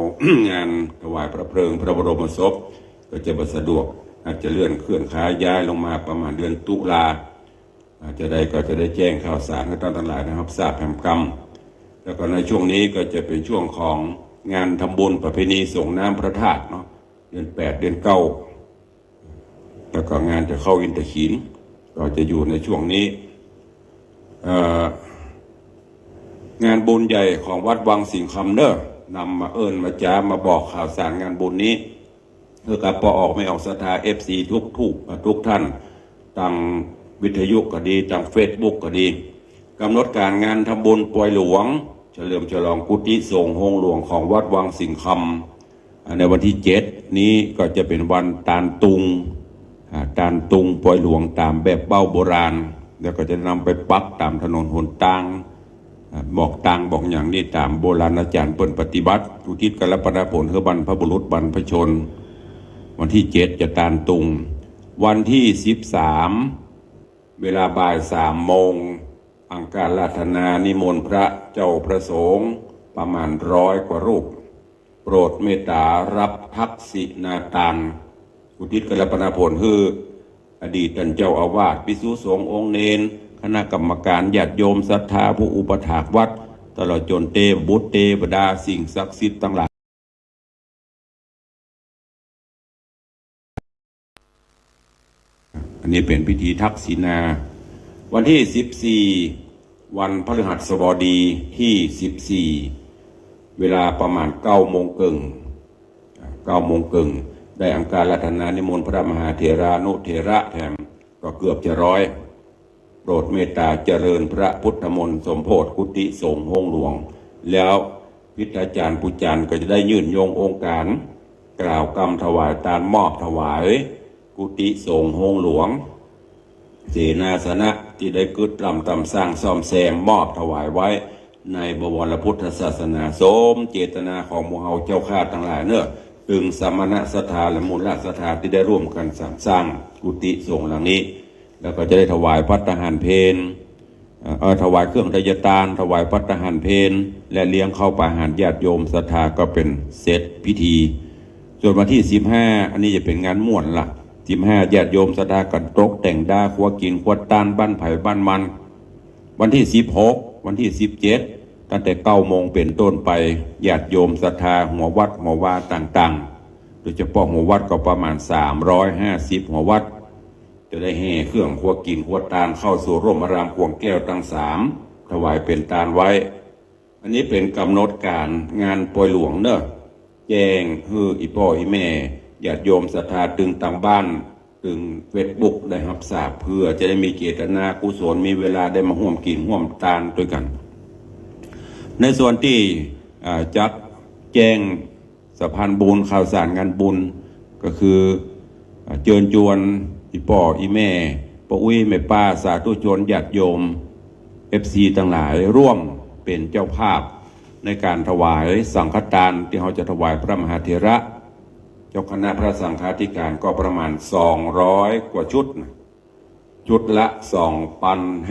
งานถวายพระเพลิงพระบรมศพก็จะสะดวกอาจจะเลื่อนเคลื่อนย้ายย้ายลงมาประมาณเดือนตุลาจะได้แจ้งข่าวสารให้ท่านทั้งหลายนะครับทราบแห่งกรรมแล้วก็ในช่วงนี้ก็จะเป็นช่วงของงานทำบุญประเพณีส่งน้ำพระธาตุเนาะเดือน8เดือน9แล้วก็งานจะเข้าอินทขีฬก็จะอยู่ในช่วงนี้งานบุญใหญ่ของวัดวังสิงห์คำเนอะนำมามาจ้ามาบอกข่าวสารงานบุญนี้เพื่อกับพอออกไม่ออกศรัทธา FC ทุกท่านตั้งวิทยุก็ดีตั้งเฟซบุ๊กก็ดีกำหนดการงานทำบุญปล่อยหลวงเฉลิมฉลองกุฏิสงฆ์โฮงหลวงของวัดวังสิงห์คำในวันที่7นี้ก็จะเป็นวันตาลตุงปล่อยหลวงตามแบบเบ้าโบราณแล้วก็จะนำไปปักตามถนนหนทางบอกอย่างนี้ตามโบราณอาจารย์เปิ่นปฏิบัติอุทิศกัลปนาผลเพื่อบรรพบุรุษบรรพชนวันที่7จะตาลตุงวันที่13เวลาบ่าย3 โมงอังการราธนานิมนต์พระเจ้าพระสงฆ์ประมาณ100 กว่ารูปโปรดเมตตารับทักษิณาทานอุทิศกัลปนาผลคืออดีตท่านเจ้าอาวาสภิกษุสงฆ์องค์เนรคณะกรรมการญาติโยมศรัทธาผู้อุปถากวัดตลอดจนเทพบุตรเทวดาสิ่งศักดิ์สิทธิ์ทั้งหลายอันนี้เป็นพิธีทักษิณาวันที่14วันพฤหัสบดีที่14เวลาประมาณ9 โมงครึ่งได้อังการรัตนานิมนต์พระมหาเถรานุเถระแถมก็เกือบจะ100โปรดเมตตาเจริญพระพุทธมนต์สมโภชกุฏิสงฆ์โฮงหลวงแล้วพิธีอาจารย์ผู้จันก็จะได้ยื่นโยงองค์การกล่าวกรรมถวายทานมอบถวายกุฏิสงฆ์โฮงหลวงเสนาสนะที่ได้กึดลำตำสร้างซ่อมแซมมอบถวายไว้ในบวรพุทธศาสนาสมเจตนาของหมู่เฮาเจ้าข้าทั้งหลายเนอะถึงสมณศรัทธาและมูลศรัทธาที่ได้ร่วมกันสร้างกุฏิสงฆ์หลังนี้แล้วก็จะได้ถวายภัตตาหารเพลถวายเครื่องทยทานถวายภัตตาหารเพลและเลี้ยงข้าวปลาอาหารญาติโยมศรัทธาก็เป็นเสร็จพิธีส่วนวันที่15อันนี้จะเป็นงานม่วนละ15ญาติโยมศรัทธากันตกแต่งด้าครัวกินครัวตานบ้านไผ่บ้านมันวันที่16วันที่17ตั้งแต่9 โมงเป็นต้นไปญาติโยมศรัทธาหัววัดหัววาต่างๆโดยเฉพาะหัววัดก็ประมาณ350หัววัดจะได้แห่เครื่องครัวกินครัวตานเข้าสู่ร่มอารามขวงแก้วทั้ง3ถวายเป็นตานไว้อันนี้เป็นกำหนดการงานปล่อยหลวงเนอะแจ้งคืออีพ่ออีแม่ญาติโยมศรัทธาตึงต่างบ้านตึงเฟซบุ๊กได้รับทราบเพื่อจะได้มีเจตนากุศลมีเวลาได้มาร่วมกินร่วมทานด้วยกันในส่วนที่จัดแจ้งสะพานบุญข่าวสารงานบุญก็คือเชิญชวนอีพ่ออีแม่ป้าอุ้ยแม่ป้าสาธุชนญาติโยม FC ทั้งหลายร่วมเป็นเจ้าภาพ ในการถวายสังฆทานที่เราจะถวายพระมหาเถระเจ้าคณะพระสังฆาธิการก็ประมาณ200กว่าชุดนะชุดละ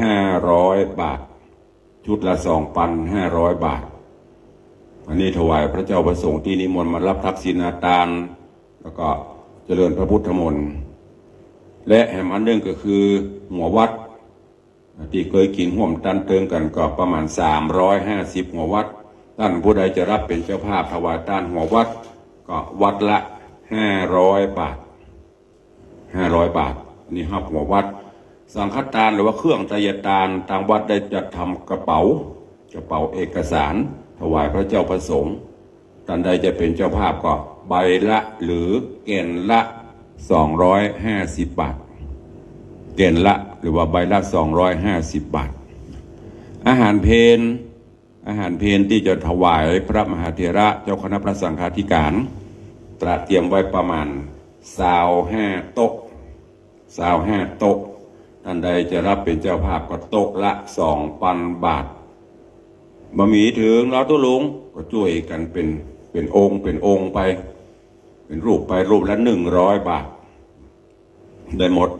2,500 บาทชุดละ2,500 บาทอันนี้ถวายพระเจ้าประสงค์ที่นิมนต์มารับทักษิณาทานแล้วก็เจริญพระพุทธมนต์และแห่งอันหนึ่งก็คือหัววัดที่เคยกินห่วมตันเติงกันก็ประมาณ350หัววัดท่านผู้ใดจะรับเป็นเจ้าภาพถวายทานหัววัดก็วัดละ500 บาท500 บาทนี่ครับหัววัดสังฆทานหรือว่าเครื่องไตรทานทางวัดได้จัดทำกระเป๋าเอกสารถวายพระเจ้าประสงค์ท่านใดจะเป็นเจ้าภาพก็ใบละหรือเกณฑ์ละ250 บาทเกณฑ์ละหรือว่าใบละ250 บาทอาหารเพลที่จะถวายพระมหาเถระเจ้าคณะพระสังฆาธิการตระเตรียมไว้ประมาณ25 โต๊ะ25 โต๊ะท่านใดจะรับเป็นเจ้าภาพก็โต๊ะละ 2,000 บาทบะหมี่ถึงเราตุลุงก็ช่วยกันเป็นองค์ไปเป็นรูปไปรูปละ100 บาทได้หมด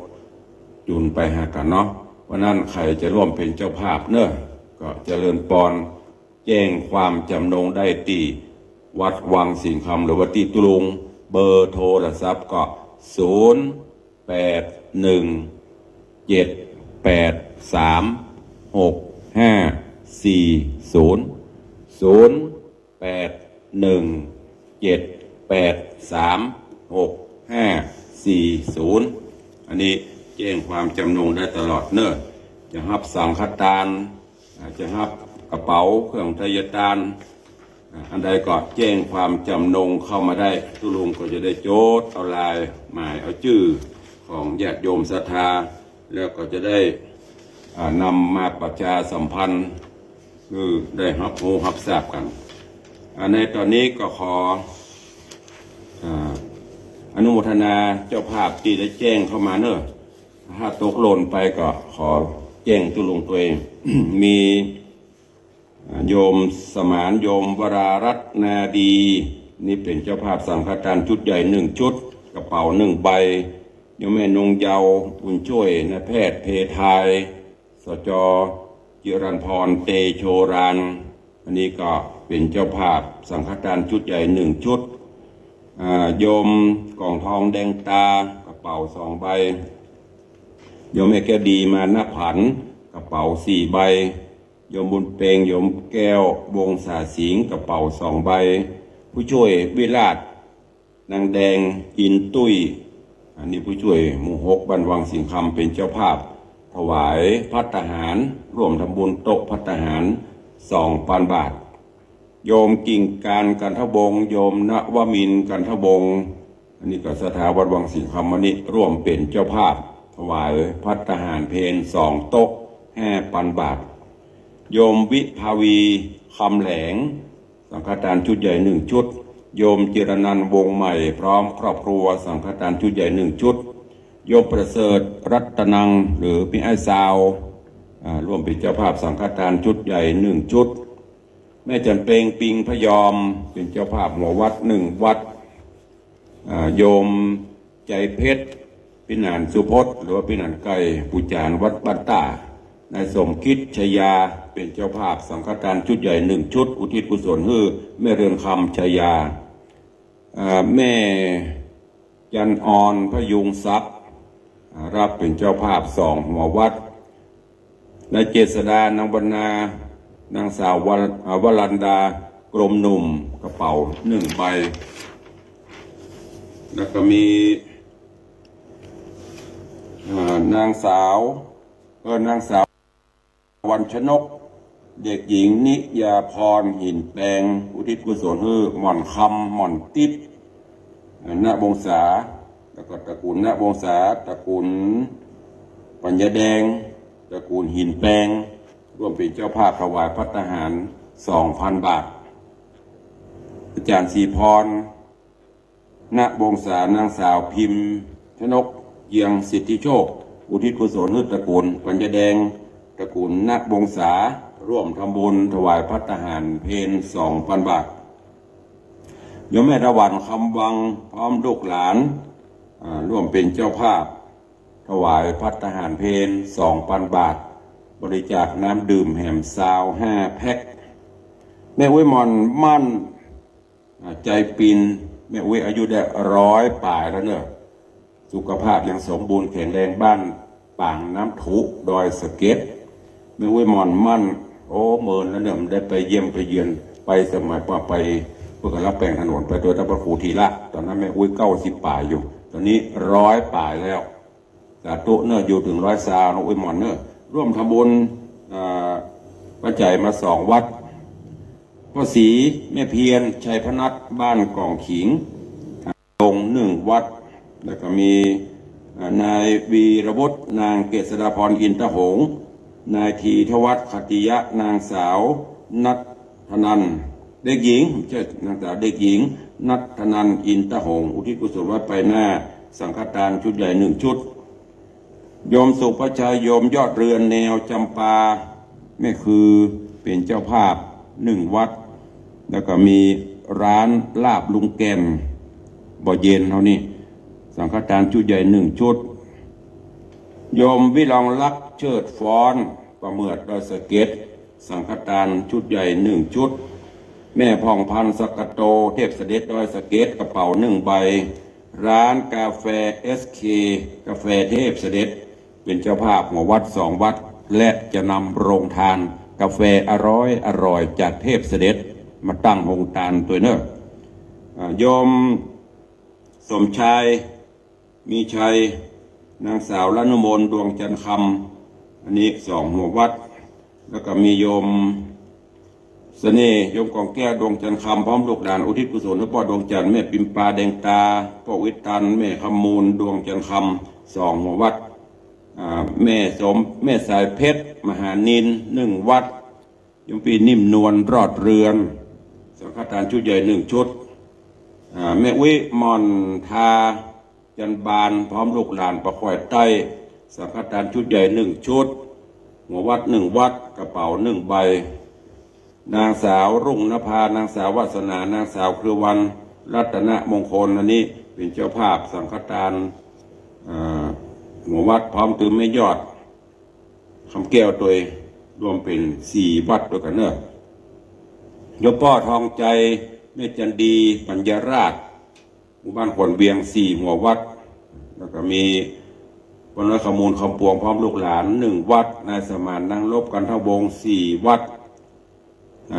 จุนไปหากันเนาะเพราะนั้นใครจะร่วมเป็นเจ้าภาพเนอะก็เจริญปอนแจ้งความจำนงได้ที่วัดวังสิงห์คำหรือวัดที่ตุลุงเบอร์โทรศัพท์ก็081087836540อันนี้แจ้งความจำนงได้ตลอดเนอะจะรับสังฆทานจะรับกระเป๋าเครื่องไตรทานอันใดก็แจ้งความจำนงเข้ามาได้ตุลุงก็จะได้โจทย์เอาลายหมายเอาชื่อของญาติโยมศรัทธาแล้วก็จะได้นำมาประชาสัมพันธ์คือได้รับทราบกันในตอนนี้ก็ขออนุโมทนาเจ้าภาพที่ได้แจ้งเข้ามาเนอะถ้าตกหล่นไปก็ขอแจ้งตุลุงตัวเอง มีโยมสมานโยมวรารัตนาดีนี่เป็นเจ้าภาพสังฆทานชุดใหญ่1 ชุดกระเป๋า1 ใบโยมแม่นงเยาบุญช่วยนายแพทย์เพทายสจจิรัญพรเตโชรานอันนี้ก็เป็นเจ้าภาพสังฆทานชุดใหญ่1 ชุดโยมกล่องทองแดงตากระเป๋า2 ใบโยมแม่แก้วดีมาหน้าผันกระเป๋า4 ใบโยมบุญเปงโยมแก้ววงศาสิงห์กระเป๋า2 ใบผู้ช่วยวิราชนางแดงอินตุ้ยอันนี้ผู้ช่วยหมู่6บ้านวังสิงห์คำเป็นเจ้าภาพถวายภัตตาหารร่วมทำบุญโต๊ะภัตตาหาร 2,000 บาทโยมกิ่งการกันทบงโยมณวมินทร์กันทบงอันนี้ก็สถาบันวังสิงห์คำวันนี้ร่วมเป็นเจ้าภาพถวายภัตตาหารเพล2 โต๊ะ 5,000 บาทโยมวิภาวีคำแหลงสังฆทานชุดใหญ่1 ชุดโยมจิรนันท์วงใหม่พร้อมครอบครัวสังฆทานชุดใหญ่1 ชุดโยมประเสริฐรัตนังหรือพี่ไอ้สาวร่วมเป็นเจ้าภาพสังฆทานชุดใหญ่1 ชุดแม่จันเปงปิงพยอมเป็นเจ้าภาพหัววัด1 วัดโยมใจเพชรพินานสุพจน์หรือว่าพินานไก่ปุจานวัดบ้านตานายสมคิดชยาเป็นเจ้าภาพสังฆทานชุดใหญ่1 ชุดอุทิศกุศลให้แม่เรือนคำชยาแม่จันออนพยุงทรัพย์รับเป็นเจ้าภาพ2 หัววัดนายเจษดานางบรรณานางสาววรันดากรมหนุ่มกระเป๋า1 ใบแล้วก็มีนางสาววันชนกเด็กหญิงนิยาพรหินแปงอุทิศกุศลให้หม่อนคำหม่อนติ๊บณวงศาแล้วก็ตระกูลณวงศาตระกูลปัญญาแดงตระกูลหินแปงร่วมเป็นเจ้าภาพถวายภัตตาหาร 2,000 บาทอาจารย์ศรีพรณวงศานางสาวพิมพ์ชนกเยียงสิทธิโชคอุทิศกุศลให้ตระกูลปัญญาแดงตระกูลณวงศา ร่วมทำบุญถวายภัตตาหารเพน2,000 บาทโยมแม่ตะวันคำวังพร้อมลูกหลานร่วมเป็นเจ้าภาพถวายภัตตาหารเพน2,000 บาทบริจาคน้ำดื่มแหมซาว5 แพ็คแม่อุ้ยมอนมั่นใจปินแม่อุ้ยอายุได้100 ป่ายแล้วเนอะสุขภาพยังสมบูรณ์แข็งแรงบ้านป่างน้ำถุดอยสะเก็ดแม่อุ้ยมอนมั่นโอ้เมินแล้วเนี่ยได้ไปเยี่ยมไปเยือนไปสมัยไปเพื่อรับแปลงถนนไปโดยพระครูธีระตอนนั้นแม่อุ้ย90 ป่ายอยู่ตอนนี้100 ป่ายแล้วสาธุเนอะอยู่ถึง100 ซาวน้องอุ้ยมอนเนอะร่วมทำบุญปัจจัยมา2 วัดพ่อศรีแม่เพียรชัยพนัสบ้านกล่องขิงลง1 วัดแล้วก็มีนายวีรวุฒินางเกษราพรอินทหงส์นายทีทวัฒน์ขติยะนางสาวนัทธนันเด็กหญิงนางสาวเด็กหญิงนัทธนันอินทหงส์อุทิศกุศลวัดไปหน้าสังฆทานชุดใหญ่1 ชุดโยมสุภชัยโยมยอดเรือนแนวจำปาแม่คือเป็นเจ้าภาพ1 วัดแล้วก็มีร้านลาบลุงแก่นบ่อเย็นเท่านี้สังฆทานชุดใหญ่1 ชุดโยมวิลองลักษ์เชิดฟ้อนประเมือดดอยสะเก็ดสังฆทานชุดใหญ่1 ชุดแม่พ่องพันธ์สกัดโตเทพเสด็จดอยสะเก็ดกระเป๋า1 ใบร้านกาแฟ SK กาแฟเทพเสด็จเป็นเจ้าภาพหัววัด2 วัดและจะนำโรงทานกาแฟอร่อยจากเทพเสด็จมาตั้งโรงทานตัวเนอะโยมสมชายมีชัยนางสาวละนุมนดวงจันทร์คำอันนี้2 หัววัดแล้วก็มีโยมเสน่ห์โยมกองแก้วดวงจันทร์คำพร้อมลูกหลานอุทิศกุศลให้พ่อดวงจันทร์แม่ปิมปาแดงตาพ่อวิทันแม่คำมูลดวงจันทร์คำ2 หัววัดแม่สมแม่สายเพชรมหานิน1 วัดโยมปีนิ่มนวลรอดเรือนสังฆทานชุดใหญ่1 ชุดแม่วิมอนทาจันบานพร้อมลูกหลานประคอยใต้สังฆทานชุดใหญ่1 ชุดหัววัด1 วัดกระเป๋า1 ใบนางสาวรุ่งนภานางสาววาสนานางสาวเครือวันรัตนมงคลอันนี้เป็นเจ้าภาพสังฆทานหัววัดพร้อมตือไม่ยอดคำแก้วตัวรวมเป็น4 วัดด้วยกันเนอะโยมพ่อทองใจแม่จันดีปัญญาราชหมู่บ้านขวนเวียง4 หัววัดแล้วก็มีวันน้อยขมูลคำปวงพร้อมลูกหลาน1 วัดนายสมานนั่งลบกันทั้งวง4 วัด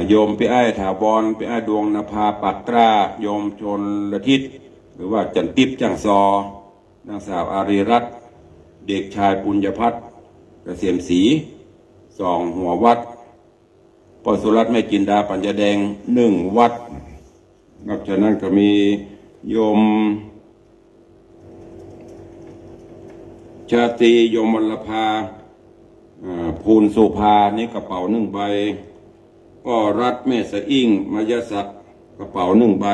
โยมพี่ไอ้ถาวรพี่ไอ้ดวงนภาปัตตราโยมชนละทิศหรือว่าจันติบจังซอนางสาวอารีรัตน์เด็กชายปุญญพัฒน์เกษมศรี2 หัววัดปอสุรัตน์แม่จินดาปัญญาแดง1 วัดนอกจากนั้นก็มีโยมชาตรีโยมวรภาภูลสุภานี่กระเป๋า1 ใบก็รัฐแม่สะอิ่งมายศักดิ์กระเป๋า1 ใบ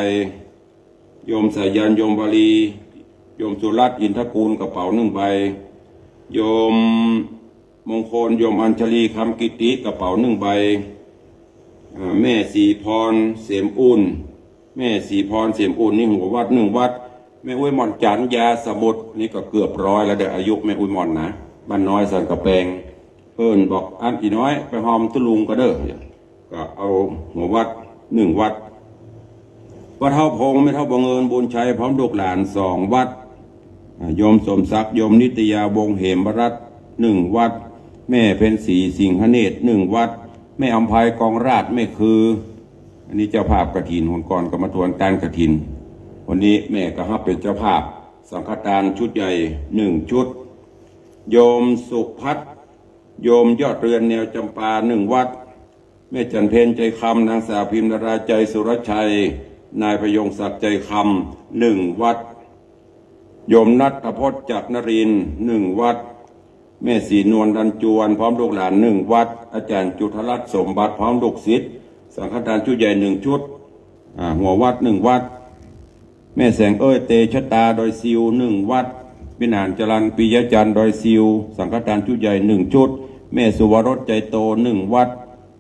โยมสายันโยมบาลีโยมสุรัตน์อินทกูลกระเป๋า1 ใบโยมมงคลโยมอัญชลีคำกิติกระเป๋า1 ใบแม่สีพรเสียมอุ่นแม่สีพรเสียมอุ่นนี่หัววัด1 วัดแม่อุ้ยมอนจันยาสมุทรนี่ก็เกือบ100แล้วเด็กอายุแม่อุ้ยมอนนะบ้านน้อยสันกระแปงเพิ่นบอกอันอีน้อยไปหอมตุลุงก็เด้อก็เอาหัววัด1 วัดวัดเท่าพงไม่เท่าบังเอิญบุญชัยพร้อมลูกหลาน2 วัดโยมสมศักดิ์โยมนิตยาวงเหมรัตน์1 วัดแม่เพ็ญศรีสิงหเนตร1 วัดแม่อำไพกองราชแม่คืออันนี้เจ้าภาพกฐินหนก่อนกรรมทวนการกฐินวันนี้แม่ก็ฮับเป็นเจ้าภาพสังฆทานชุดใหญ่1 ชุดโยมสุพัฒน์โยมยอดเรือนแนวจำปา1 วัดแม่จันเพญใจคำนางสาวพิมพ์ดาราใจสุรชัยนายพยงศักดิ์ใจคำ1 วัดโยมนัทพจน์จักรนรินทร์1 วัดแม่ศรีนวลดันจวนพร้อมลูกหลาน1 วัดอาจารย์จุฑรัตน์สมบัติพร้อมลูกศิษย์สังฆทานชุดใหญ่1 ชุดหัววัด1 วัดแม่แสงเตชะตาดอยซิว1 วัดพินานจรัญปิยจันทร์ดอยซิวสังฆทานชุดใหญ่1 ชุดแม่สุวรสใจโต1 วัด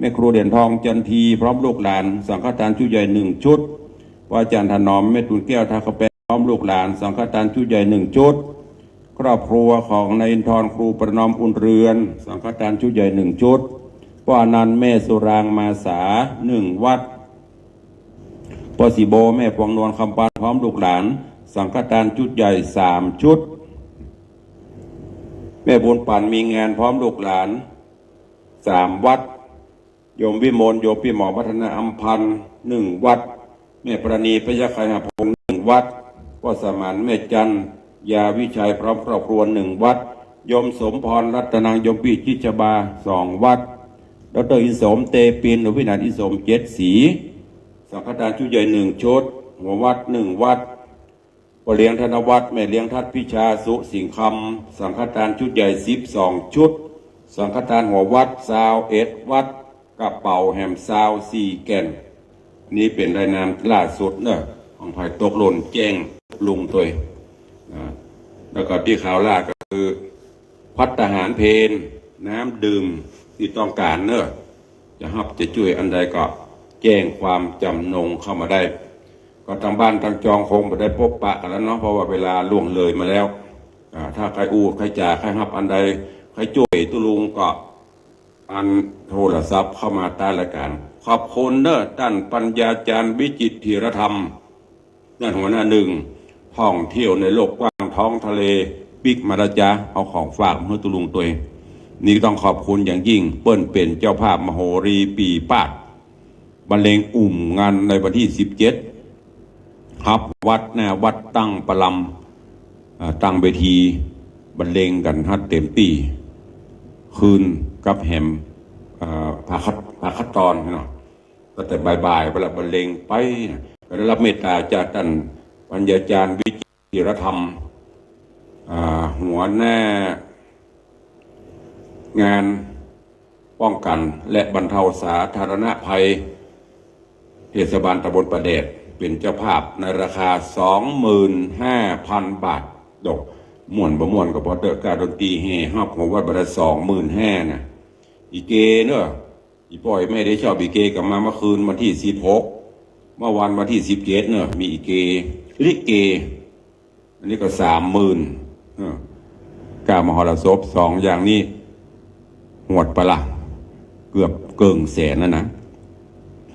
แม่ครูเด่นทองจันทีพร้อมลูกหลานสังฆทานชุดใหญ่1 ชุดว่าอาจารย์ถนอมแม่ตุนแก้วทากระแปพร้อมลูกหลานสังฆทานชุดใหญ่1 ชุดครอบครัวของนายอินทรครูประนอมอุ่นเรือนสังฆทานชุดใหญ่1 ชุดพ่ออนันต์แม่สุรางมาสา1 วัดพ่อสีโบแม่พวงนวลคำปานพร้อมลูกหลานสังฆทานชุดใหญ่3 ชุดแม่บุญปั่นมีงานพร้อมลูกหลาน3 วัดโยมวิมลโยมพี่หมอพัฒนาอัมพันธ์1 วัดแม่ประณีพยาไคหพงศ์1 วัดพ่อสมานแม่จันยาวิชัยพร้อมครอบครัว1 วัดโยมสมพรรัตนางโยมพี่จิจบา2 วัดดร.อินสมเตปินหรือวินาถอินสม7 สีสังฆทานชุดใหญ่1 ชุดหัววัด1 วัดพ่อเลี้ยงธนวัฒน์แม่เลี้ยงทัดพิชาสุสิงห์คำสังฆทานชุดใหญ่12 ชุดสังฆทานหัววัด21 วัดกระเป๋าแหม4 แก่นนี้เป็นรายงานล่าสุดเนอะของภายตกหล่นแจ้งลุงตัวแล้วก็ที่ข่าวล่าก็คือพัฒหารเพนน้ำดื่มที่ต้องการเนอะจะฮับจะช่วยอันใดก็แจ้งความจำนงเข้ามาได้ก็ทางบ้านทางจองคงไม่ได้พบปะกันแล้วเนาะเพราะว่าเวลาล่วงเลยมาแล้วถ้าใครใครจ่าใครฮับอันใดใครช่วยตุลุงก็อันโทรศัพท์เข้ามาใต้รายการขอบคุณเนอะท่านปัญญาจารย์วิจิตรธีรธรรมนั่นหัวหน้า1ท่องเที่ยวในโลกกว้างท้องทะเลบิ๊กมาดาจาเอาของฝากให้ตุลุงตัวเองนี่ต้องขอบคุณอย่างยิ่งเปิ้นเป็นเจ้าภาพมโหรีปีปาดบรรเลงงานในวันที่17ครับวัดวัดตั้งประลำตั้งเวทีบรรเลงกันฮัดเต็มปีคืนกับแหมพาคัดตอนเนาะก็แต่บ่ายๆเวลาบรรเลงไปได้รับเมตตาจากท่านปัญญาจารย์วิจิตรธีรธรรมหัวหน้างานป้องกันและบรรเทาสาธารณภัยเทศบาลตำบลประเดชเป็นเจ้าภาพในราคา 25,000 บาทดอกม่วนบ่ม่วนก็พอเตอการดนตรีเฮฮับของวัดบรร25,000นะอีเกเนอะอีปล่อยไม่ได้ชอบอีเกกลับมาเมื่อคืนวันที่16เมื่อวันที่17เนอะมีอีเกลิเกอันนี้ก็30,000กามหรสพ2อย่างนี้หวดปะละเกือบเกิงแสนนะ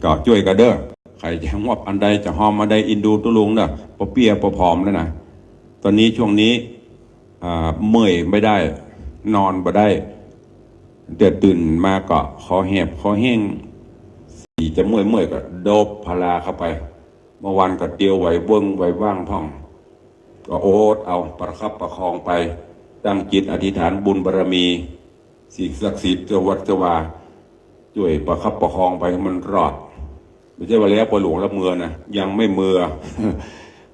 ก็ช่วยกันเด้อใครจะมอบอันใดจะหอมอันใดอินดูตุลุงเนอะปะเปียปะผอมแล้วนะตอนนี้ช่วงนี้เมื่อยไม่ได้นอนบ่ได้เดือดตื่นมาก็คอแหบคอแห้งสีจะเมื่อยก็โดบพาราเข้าไปเมื่อวันก็เตียวไหวเบิ้งไหวว่างท่องก็โอ๊ตเอาประคับประคองไปตั้งจิตอธิษฐานบุญบารมีสิ่งศักดิ์สิทธิ์เจ้าวัดเจ้าวาช่วยประคับประคองไปให้มันรอดไม่ใช่ว่าแล้วปลาหลวงแล้วเมือนะยังไม่เมือ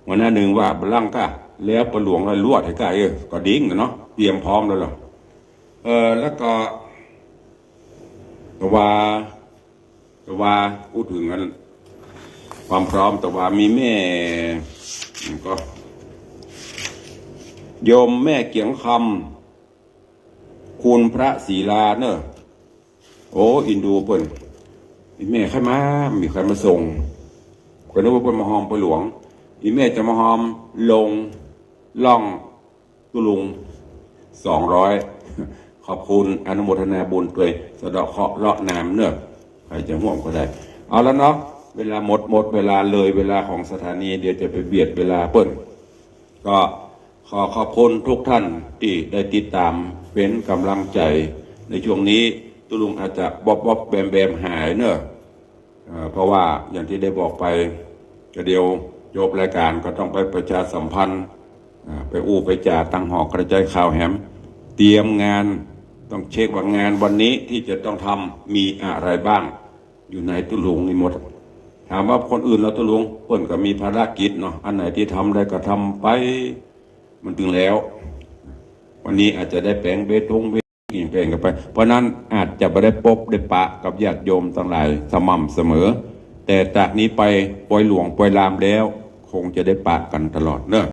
วันหน้า1ว่าบลังก็แล้วปลาหลวงแล้วลวดให้ใกล้ก็ดิ้งเนาะเตรียมพร้อมแล้วหรอแล้วก็แต่ว่าพูดถึงกันความพร้อมแต่ว่ามีแม่ก็โยมแม่เกียงคำคุณพระศรีลาเนอะโอ้อินดูเปิ้นมีแม่ใครมามีใครมาส่งก็นึกว่าเปิ้นมาหอมไปหลวงมีแม่จะมาหอมลงล่องตุลุง200ขอบคุณอนุโมทนาบุญด้วยสะเดาะเคราะห์เลาะน้ำเนอะใครจะห่วงก็ได้เอาแล้วเนาะเวลาหมดเวลาเลยเวลาของสถานีเดี๋ยวจะไปเบียดเวลาเปิ้นก็ขอบคุณทุกท่านที่ได้ติดตามเป็นกำลังใจในช่วงนี้ตุลุงอาจจะบ๊อบแบมหายเนอะเพราะว่าอย่างที่ได้บอกไปเดี๋ยวจบรายการก็ต้องไปประชาสัมพันธ์ไปไปจ่าตั้งหอกระจายข่าวแหมเตรียมงานต้องเช็คว่างานวันนี้ที่จะต้องทำมีอะไรบ้างอยู่ในตุลุงนี่หมดถามว่าคนอื่นแล้วตุลุงเพิ่นก็มีภารกิจเนาะอันไหนที่ทำได้ก็ทำไปมันถึงแล้ววันนี้อาจจะได้แปลงเบตงกินเพลงกันไปเพราะนั้นอาจจะไม่ได้พบได้ปะกับญาติโยมทั้งหลายสม่ำเสมอแต่จากนี้ไปปล่อยหลวงปล่อยลามแล้วคงจะได้ปะกันตลอดเนอะ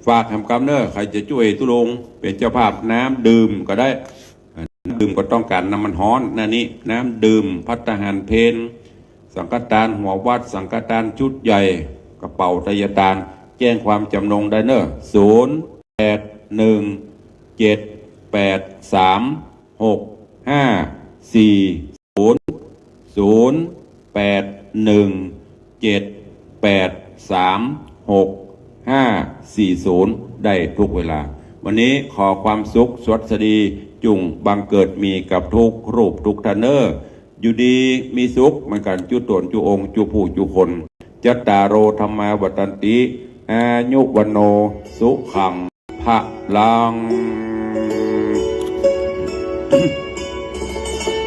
ฝากทำกรรมเนอะใครจะช่วยตุลงเป็นเจ้าภาพน้ำดื่มก็ได้ ดื่มก็ต้องการน้ำมันฮ้อนนะนี่น้ำดื่มภัตตาหารเพนสังฆทานหัววัดสังฆทานชุดใหญ่กระเป๋าทยทานแจ้งความจำนงได้เนอะ0810783560ได้ทุกเวลาวันนี้ขอความสุขสวัสดีจุงบังเกิดมีกับทุกรูปทุกท่านเนออยู่ดีมีสุขเหมือนกันจุตนจุองค์จุผู้จุคนจัตตารโอธรรมาวัตันติอายุวันโนสุขังพะลัง